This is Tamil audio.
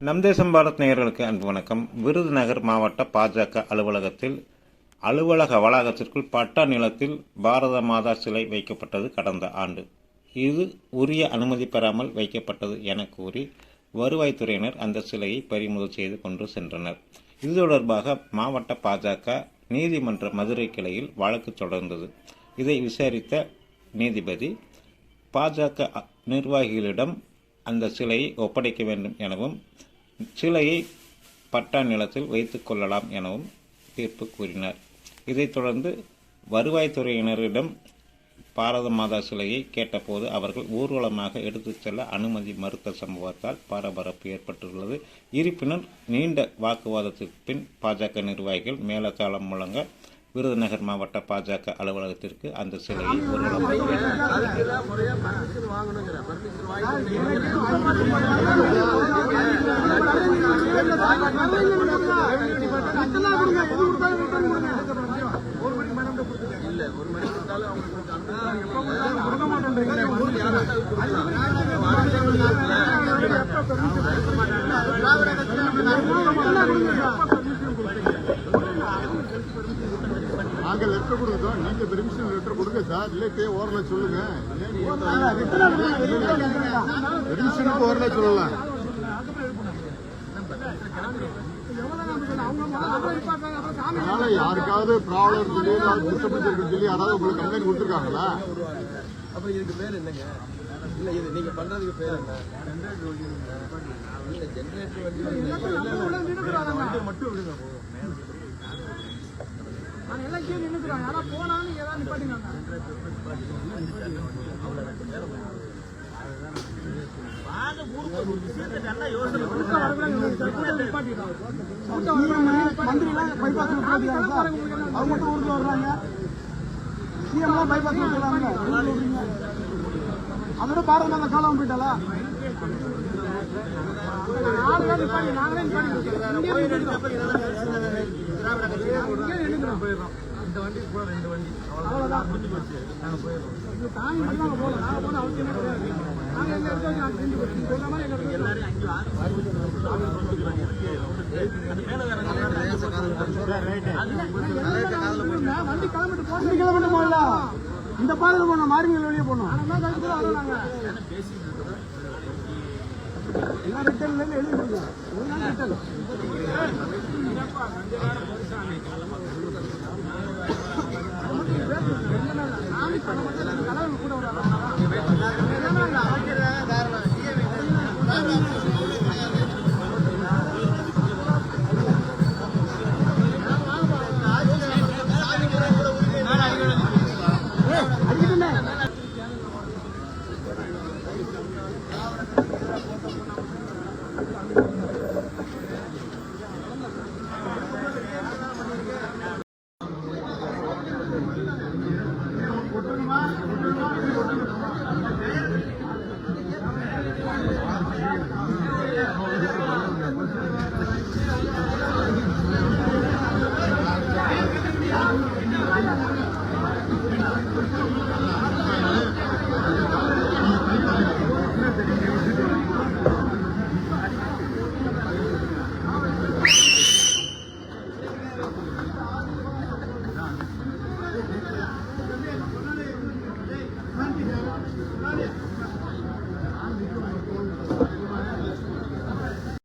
நம் தேசம் பாரத் நேயர்களுக்கு அன்பு வணக்கம். விருதுநகர் மாவட்ட பாஜக அலுவலகத்தில் அலுவலக வளாகத்திற்குள் பட்டா நிலத்தில் பாரத மாதா சிலை வைக்கப்பட்டது கடந்த ஆண்டு. இது உரிய அனுமதி பெறாமல் வைக்கப்பட்டது என கூறி வருவாய்த்துறையினர் அந்த சிலையை பறிமுதல் செய்து கொண்டு சென்றனர். இது தொடர்பாக மாவட்ட பாஜக நீதிமன்ற மதுரை கிளையில் வழக்கு தொடர்ந்தது. இதை விசாரித்த நீதிபதி பாஜக நிர்வாகிகளிடம் அந்த சிலையை ஒப்படைக்க வேண்டும் எனவும் சிலையை பட்டா நிலத்தில் வைத்துக் கொள்ளலாம் எனவும் தீர்ப்பு கூறினார். இதைத் தொடர்ந்து வருவாய்த்துறையினரிடம் பாரத மாதா சிலையை கேட்டபோது அவர்கள் ஊர்வலமாக எடுத்துச் செல்ல அனுமதி மறுத்த சம்பவத்தால் பரபரப்பு ஏற்பட்டுள்ளது. இருப்பினும் நீண்ட வாக்குவாதத்திற்கு பின் பாஜக நிர்வாகிகள் மேலதாளம் முழங்க விருதுநகர் மாவட்ட பாஜக அலுவலகத்திற்கு அந்த சிலையை நாங்கள் லெட்டர் கொடுத்தோம், நீங்க பெர்மிஷன் லெட்டர் கொடுங்க சார். இல்லை ஓரல சொல்லுங்க, பெர்மிஷனுக்கு ஓரல சொல்லலாம். அதனால யாருக்காவது ப்ராப்ளம் சொல்லி டிஸ்டர்பன்ஸ் சொல்லி யாராவது உங்களுக்கு கம்ப்ளைண்ட் கொடுத்துருக்காங்களா? அப்ப இதுக்கு பேர் என்னங்க? இல்ல இது நீங்க பண்றதுக்கு பேர் என்ன? இல்ல ஜெனரேட்டர் வண்டி மட்டும் விடுங்க போதும். எல்லாம் கீழே நின்றுக்கிறாங்க. யாரா போனாலும் ஏதாவது நிப்பாட்டிங்க. அதோட பாரத மாதா காலம் போயிட்டாலா? இந்த வண்டி கூட 2 வண்டி அவ்வளவுதான் முடிஞ்சு போச்சு. நாங்க போயிடுறோம். எல்லாரும் வண்டி கிளம்பிட்டு போகல. இந்த பாதையில போனோம், மாரிமேல் வெளியே போனோம். எல்லாம் ரிட்டர்ன்ல இருந்து எழுதி கொடுங்க. ஒரு நாள் ரிட்டர்ன்